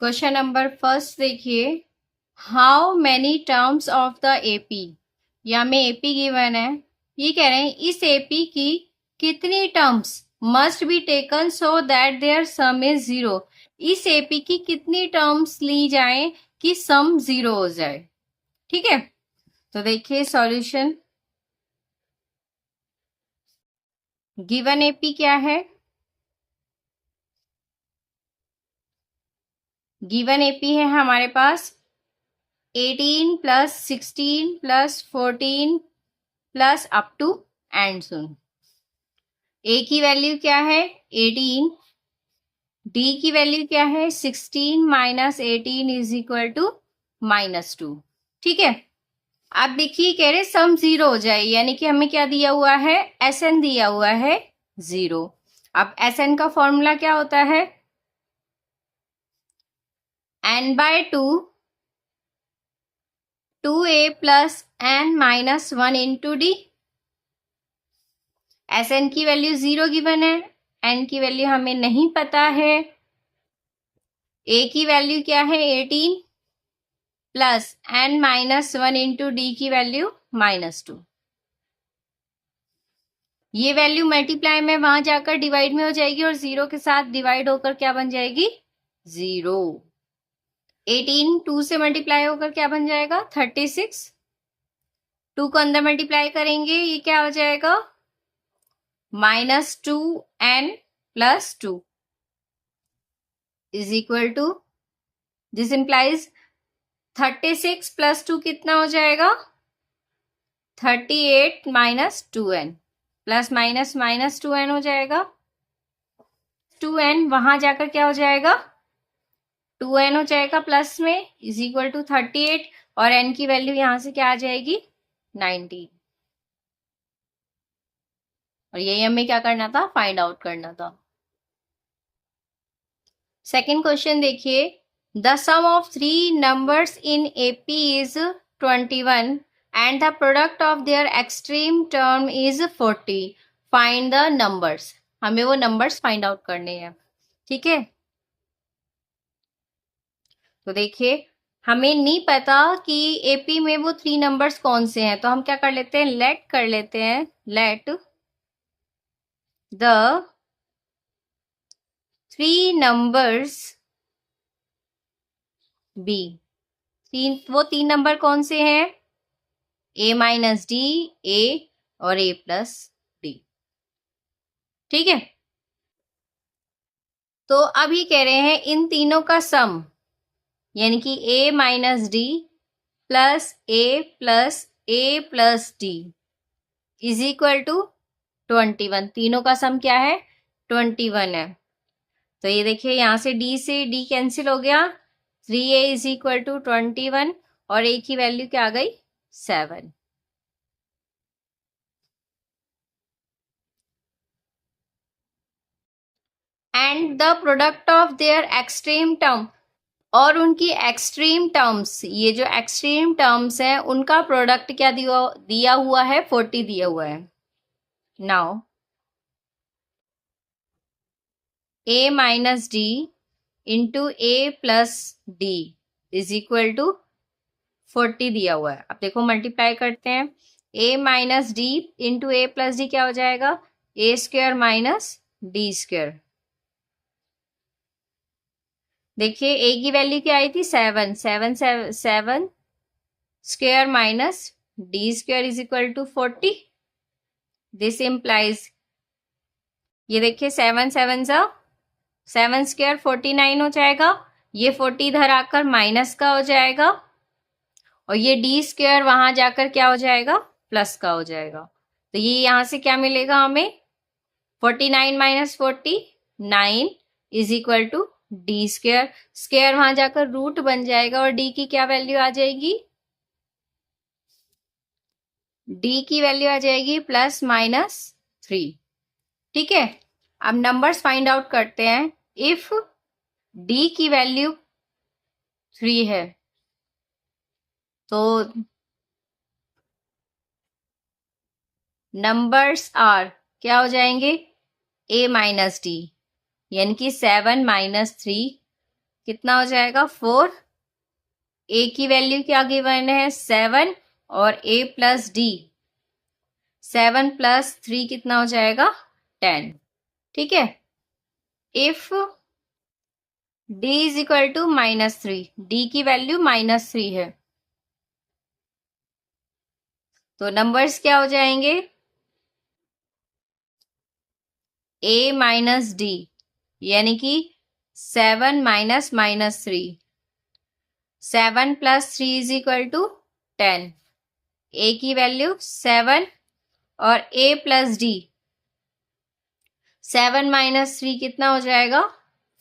Question number first देखिए, how many terms of the AP, या में एपी गिवन है, ये कह रहे हैं इस एपी की कितनी terms must be taken so that their sum is zero. इस एपी की कितनी टर्म्स ली जाएं कि सम जीरो हो जाए। ठीक है, तो देखिए सॉल्यूशन। गिवन एपी क्या है? गिवन एपी है हमारे पास 18 plus 16 plus 14 plus up to and so on. A की वैल्यू क्या है 18, डी की वैल्यू क्या है 16 माइनस 18 इज इक्वल टू -2। ठीक है, आप देखिए कह रहे सम जीरो हो जाए, यानी कि हमें क्या दिया हुआ है, एस एन दिया हुआ है 0। अब एस एन का फॉर्मूला क्या होता है, n/2 2a plus n minus 1 into D. S N की वैल्यू 0 गिवन है, एन की वैल्यू हमें नहीं पता है, ए की वैल्यू क्या है 18 plus n minus 1 into D की वैल्यू -2। ये वैल्यू मल्टीप्लाई में वहां जाकर डिवाइड में हो जाएगी और 0 के साथ डिवाइड होकर क्या बन जाएगी 0। 18 2 से मल्टीप्लाई होकर क्या बन जाएगा 36। 2 को अंदर मल्टीप्लाई करेंगे, ये क्या हो जाएगा -2n plus 2 is equal to, this implies 36 plus 2 कितना हो जाएगा 38 minus 2n, plus minus minus 2n हो जाएगा। 2n वहां जाकर क्या हो जाएगा 2n हो जाएगा प्लस में, इज इक्वल टू 38, और n की वैल्यू यहां से क्या आ जाएगी 19। और यही हमें क्या करना था, फाइंड आउट करना था। सेकेंड क्वेश्चन देखिए, the sum of 3 numbers in AP is 21 and the product of their extreme term is 40. Find the numbers. हमें वो नंबर्स फाइंड आउट करने हैं। ठीक है, तो देखिए हमें नहीं पता कि एपी में वो 3 नंबर्स कौन से हैं, तो हम क्या कर लेते हैं, लेट कर लेते हैं, लेट द 3 नंबर्स बी। वो 3 नंबर कौन से हैं, a माइनस डी, ए और a प्लस डी। ठीक है, तो अब ये कह रहे हैं इन तीनों का सम, यानी कि a minus D plus A plus D is equal to 21। तीनों का सम क्या है 21 है। तो ये देखिए यहां से d कैंसिल हो गया, 3a इज इक्वल टू 21 और a की वैल्यू क्या आ गई 7। And the product of their extreme term, और उनकी एक्सट्रीम टर्म्स, ये जो एक्सट्रीम टर्म्स हैं उनका प्रोडक्ट क्या दिया हुआ है 40 दिया हुआ है। Now a minus D into A plus D is equal to 40 दिया हुआ है। अब देखो मल्टीप्लाई करते हैं, a minus D into A plus D क्या हो जाएगा a square minus D square. देखिए a की वैल्यू क्या आई थी 7, 7 square minus D square is equal to 40। This implies, ये देखिए 7 स्क्वायर 49 हो जाएगा, ये 40 इधर आकर माइनस का हो जाएगा और ये डी स्क्वायर वहां जाकर क्या हो जाएगा प्लस का हो जाएगा। तो ये यहां से क्या मिलेगा हमें 49 minus 49 is equal to D square, square वहां जाकर रूट बन जाएगा और डी की क्या वैल्यू आ जाएगी, डी की वैल्यू आ जाएगी +-3। ठीक है, अब नंबर्स फाइंड आउट करते हैं। इफ डी की वैल्यू 3 है तो नंबर्स आर क्या हो जाएंगे a माइनस डी, यानी कि 7 माइनस 3 कितना हो जाएगा 4, ए की वैल्यू क्या गिवन है 7 और ए प्लस डी 7 + 3 कितना हो जाएगा 10। ठीक है, if d is equal to -3, D की वैल्यू -3 है तो नंबर्स क्या हो जाएंगे a माइनस डी, यानी कि 7 minus -3, 7 + 3 is equal to 10, a की वैल्यू 7 और a प्लस डी 7 - 3 कितना हो जाएगा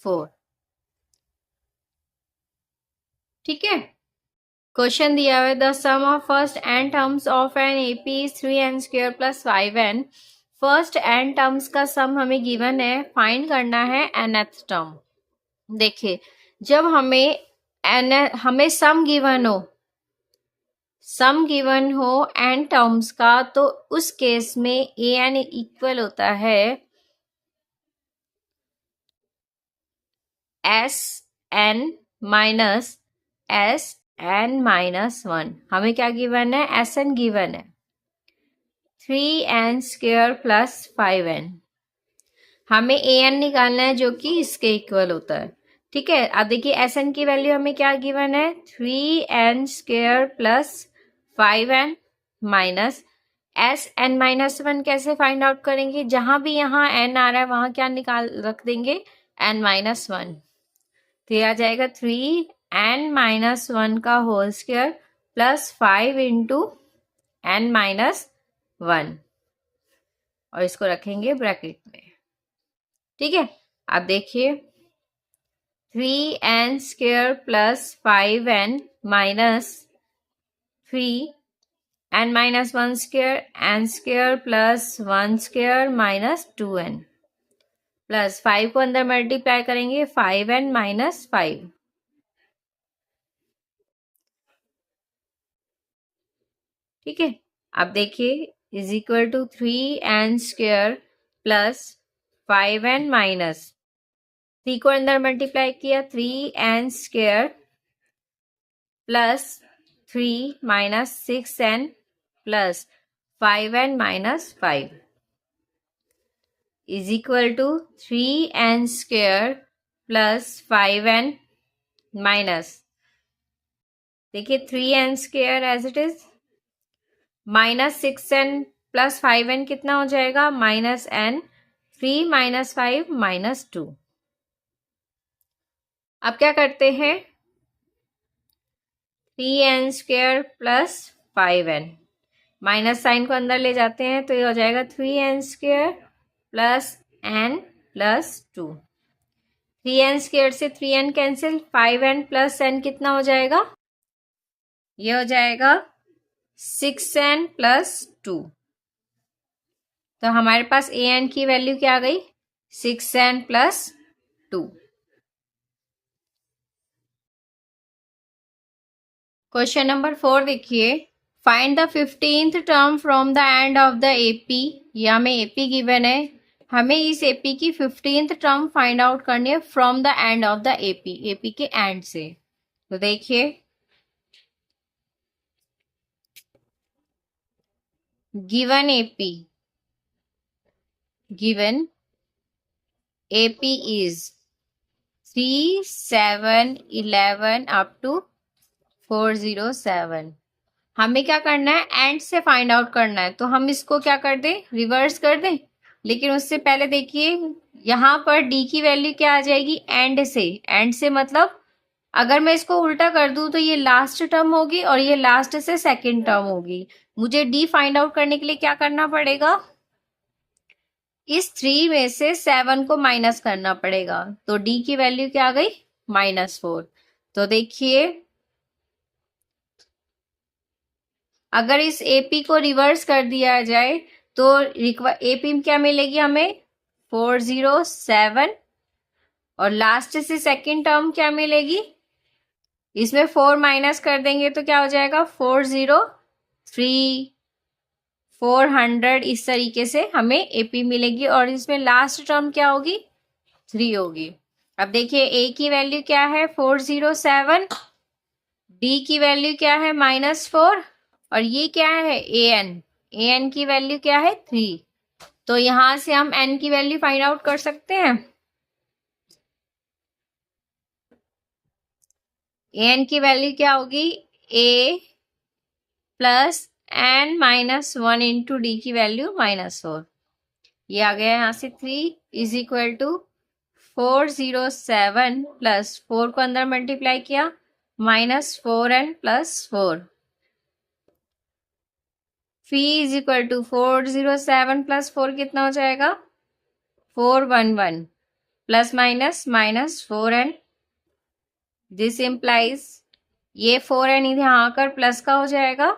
4। ठीक है, क्वेश्चन दिया हुआ है the sum of first N terms of an AP is 3n² + 5n। First N terms का सम हमें गिवन है, फाइंड करना है nth टर्म। देखिए, जब हमें सम गिवन हो एन टर्म्स का, तो उस केस में ए एन इक्वल होता है S N minus S N -1। हमें क्या गिवन है एस एन गिवन है 3n² + 5n। हमें ए एन निकालना है जो कि इसके इक्वल होता है। ठीक है, अब देखिए एस एन की वैल्यू हमें क्या गिवन है 3n² + 5n minus S N -1। कैसे फाइंड आउट करेंगे, जहां भी यहाँ एन आ रहा है वहां क्या रख देंगे n -1, तो ये आ जाएगा 3n -1 का होल स्क्वायर + 5 × n -1 और इसको रखेंगे ब्रैकेट में। ठीक है, अब देखिए 3n² + 5n minus 3n -1² n² + 1² - 2n plus 5 को अंदर मल्टीप्लाई करेंगे 5n - 5। ठीक है, अब देखिए is equal to 3n² + 5n minus 3 को अंदर मल्टीप्लाई किया 3n² + 3 - 6n + 5n - 5 is equal to 3n² + 5n minus, देखिए 3n² as it is -6n + 5n कितना हो जाएगा -n, 3 - 5 - 2। अब क्या करते हैं 3n² + 5n माइनस साइन को अंदर ले जाते हैं तो ये हो जाएगा 3n² + n + 2। 3n² से 3n कैंसिल, 5n + n कितना हो जाएगा, ये हो जाएगा 6n + 2। तो हमारे पास ए एन की वैल्यू क्या आ गई 6n + 2। क्वेश्चन नंबर 4 देखिए, find the 15th term from the end of the AP. ये हमें एपी गिवन है, हमें इस एपी की 15th टर्म फाइंड आउट करनी है from the end of the AP, AP के एंड से। तो देखिए given AP is 3, 7, 11 up to 407। हमें क्या करना है एंड से फाइंड आउट करना है, तो हम इसको क्या कर दें रिवर्स कर दें। लेकिन उससे पहले देखिए यहाँ पर डी की वैल्यू क्या आ जाएगी एंड से मतलब अगर मैं इसको उल्टा कर दूं तो ये लास्ट टर्म होगी और ये लास्ट से सेकंड टर्म होगी। मुझे डी फाइंड आउट करने के लिए क्या करना पड़ेगा, इस 3 में से 7 को माइनस करना पड़ेगा। तो डी की वैल्यू क्या आ गई -4। तो देखिए अगर इस एपी को रिवर्स कर दिया जाए तो एपी में क्या मिलेगी हमें 407 और लास्ट से सेकंड टर्म क्या मिलेगी, इसमें 4 माइनस कर देंगे तो क्या हो जाएगा 403 400। इस तरीके से हमें एपी मिलेगी और इसमें लास्ट टर्म क्या होगी 3 होगी। अब देखिए ए की वैल्यू क्या है 407, डी की वैल्यू क्या है -4 और ये क्या है ए एन की वैल्यू क्या है 3। तो यहां से हम एन की वैल्यू फाइंड आउट कर सकते हैं। ए एन की वैल्यू क्या होगी ए प्लस एन -1 इंटू डी की वैल्यू -4। ये आ गया यहाँ से 3 इज इक्वल टू 407 प्लस 4 को अंदर मल्टीप्लाई किया -4n प्लस 4। फी इज इक्वल टू 407 प्लस 4 कितना हो जाएगा 411 प्लस -4n। दिस इम्प्लाइज ये 4n इधर यहाँ आकर प्लस का हो जाएगा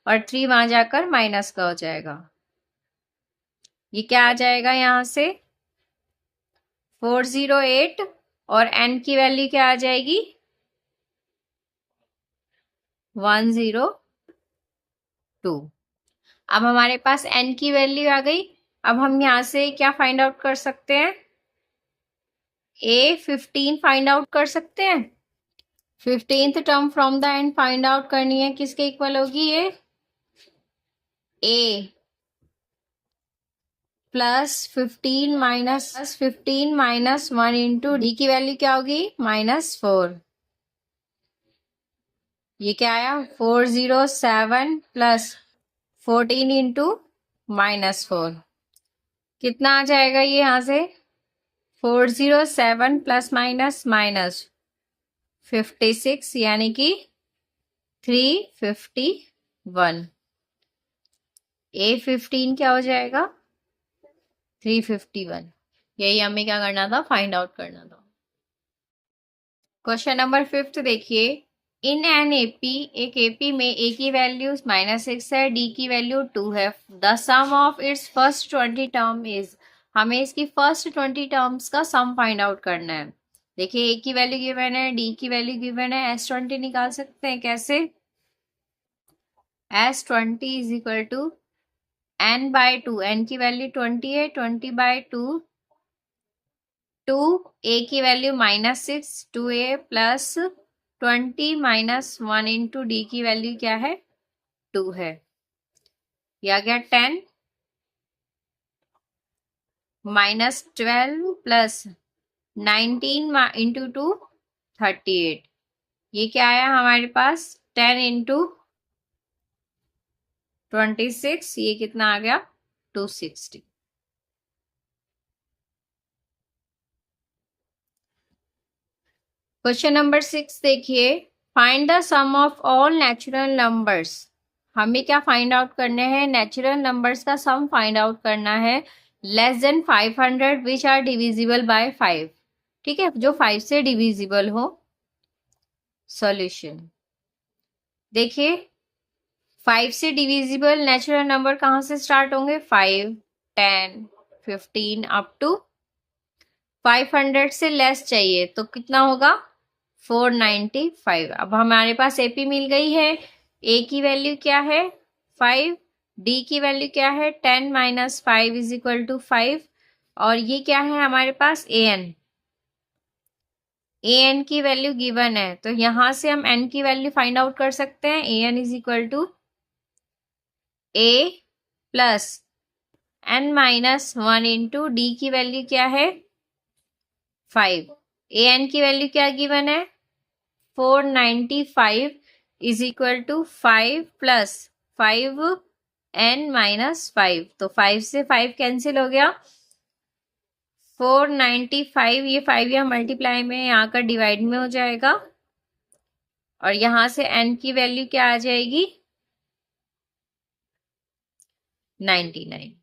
और 3 वहां जाकर माइनस का हो जाएगा। ये क्या आ जाएगा यहाँ से 408 और n की वैल्यू क्या आ जाएगी 102। अब हमारे पास n की वैल्यू आ गई। अब हम यहाँ से क्या फाइंड आउट कर सकते हैं A15 फाइंड आउट कर सकते हैं। 15th term from the and find out करनी है, किसके इक्वल होगी ये A +15 माइनस 1 इंटू डी की वैल्यू क्या होगी -4। ये क्या आया 407 प्लस 14 इंटू -4 कितना आ जाएगा ये यहाँ से 407 प्लस माइनस 56 यानी कि 351। A15 क्या हो जाएगा 351। यही हमें क्या करना था फाइंड आउट करना था। क्वेश्चन नंबर 5 देखिए इन एन एपी एक एपी में ए की वैल्यू -6 है डी की वैल्यू 2 है। The sum of its first 20 term is. हमें इसकी फर्स्ट 20 टर्म्स का सम फाइंड आउट करना है। देखिए ए की वैल्यू गिवन है डी की वैल्यू गिवन है S20 निकाल सकते हैं कैसे S20 is equal to n/2 n की वैल्यू 20 है 20/2 2 a की वैल्यू -6 2a प्लस 20 -1 इंटू डी की वैल्यू क्या है 2 है। यह आ गया 10 -12 प्लस 19 इंटू 2 38। ये क्या आया हमारे पास 10 इंटू 26 ये कितना आ गया 260। क्वेश्चन नंबर 6 देखिए find the sum of all natural numbers. हमें क्या फाइंड आउट करने हैं नेचुरल नंबर्स का सम फाइंड आउट करना है less than 500 which are divisible by 5। ठीक है जो 5 से डिविजिबल हो। सॉल्यूशन देखिए 5 से डिविजिबल नेचुरल नंबर कहाँ से स्टार्ट होंगे 5 10 15 अप टू 500 से लेस चाहिए तो कितना होगा 495। अब हमारे पास एपी मिल गई है ए की वैल्यू क्या है 5 डी की वैल्यू क्या है 10 - 5 इज इक्वल टू 5 और ये क्या है हमारे पास ए एन की वैल्यू गिवन है तो यहां से हम एन की वैल्यू फाइंड आउट कर सकते हैं a n is equal to a plus n-1 into D की वैल्यू क्या है 5 ए एन की वैल्यू क्या गिवन है 495 is equal to 5 plus 5n-5 तो 5 से 5 कैंसिल हो गया 495 ये 5 यहाँ मल्टीप्लाई में यहाँ का डिवाइड में हो जाएगा और यहाँ से n की वैल्यू क्या आ जाएगी 99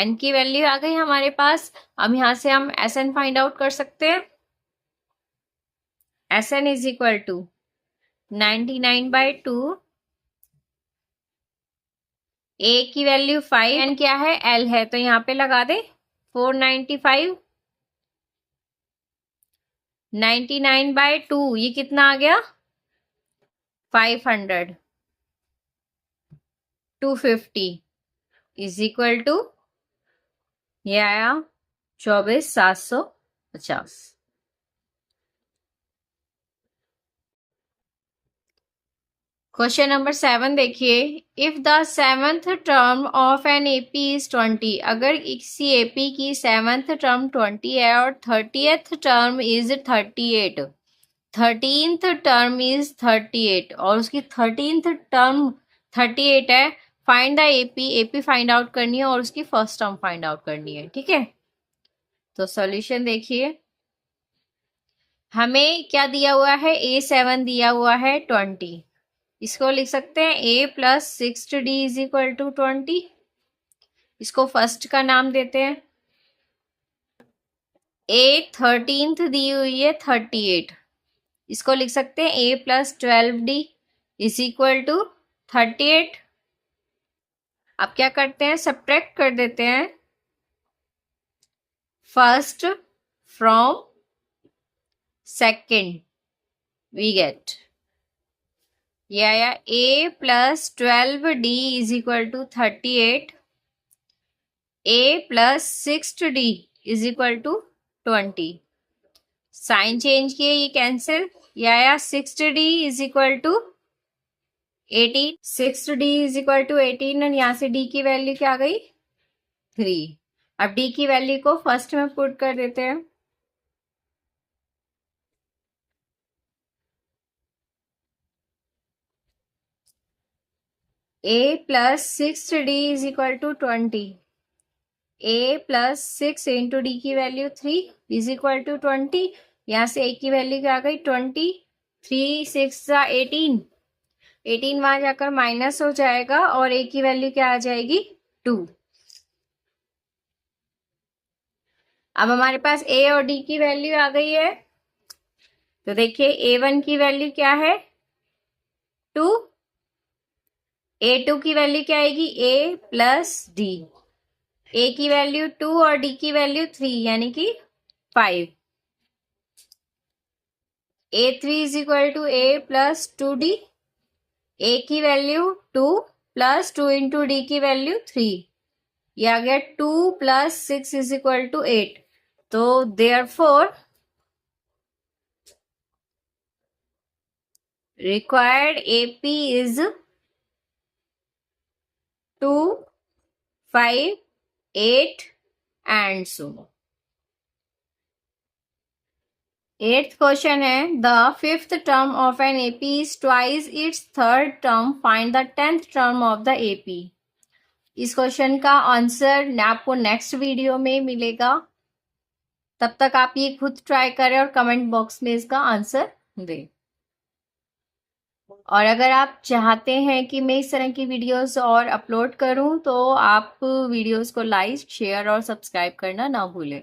n की वैल्यू आ गई हमारे पास। अब यहाँ से हम Sn फाइंड आउट कर सकते हैं Sn is equal to 99/2 a की वैल्यू 5 n क्या है l है तो यहाँ पे लगा दे 495 99/2 ये कितना आ गया 500 250 इज इक्वल टू ये आया 24700। 50। क्वेश्चन नंबर 7 देखिए, if the seventh term of an AP is 20, अगर किसी एपी की सेवंथ टर्म 20 है और 30th term is 38, 13th term is 38 और उसकी 13th टर्म 38 है, find the AP, AP find out करनी है और उसकी फर्स्ट टर्म फाइंड आउट करनी है। ठीक है, तो सॉल्यूशन देखिए, हमें क्या दिया हुआ है, A7 दिया हुआ है 20, इसको लिख सकते हैं A plus 6D is equal to 20। इसको फर्स्ट का नाम देते हैं। A 13th दी हुई है 38, इसको लिख सकते हैं A plus 12D is equal to 38। अब क्या करते हैं, सब्ट्रैक्ट कर देते हैं first from second, we get ये आया A plus 12D is equal to 38, A plus 6D is equal to 20। Sign change किए, ये कैंसिल, ये आया 6D is equal to 18, 6D is equal to 18 और यहाँ से D की वैल्यू क्या आ गई 3। अब D की वैल्यू को फर्स्ट में पुट कर देते हैं। A plus 6D is equal to 20, A plus 6 into D की वैल्यू 3 इज इक्वल टू 20। यहाँ से A की वैल्यू क्या आ गई 20, 3 6 18, 18 वहां जाकर माइनस हो जाएगा और A की वैल्यू क्या आ जाएगी 2। अब हमारे पास A और D की वैल्यू आ गई है, तो देखिए A1 की वैल्यू क्या है 2, A2 की वैल्यू क्या आएगी A प्लस D, A की वैल्यू 2 और D की वैल्यू 3 यानी कि 5। A3 is equal to A plus 2D, A की वैल्यू 2 प्लस 2 इंटू डी की वैल्यू 3, ये आ गया 2 प्लस 6 इज इक्वल टू 8। तो therefore required AP is 2, 5, 8 and so. 8th question है, the 5th term of an AP is twice its 3rd term, find the 10th term of the AP। इस question का answer आपको next video में मिलेगा, तब तक आप ये खुद ट्राई करें और कमेंट बॉक्स में इसका आंसर दें। और अगर आप चाहते हैं कि मैं इस तरह की वीडियोस और अपलोड करूं तो आप वीडियोस को लाइक, शेयर और सब्सक्राइब करना ना भूलें।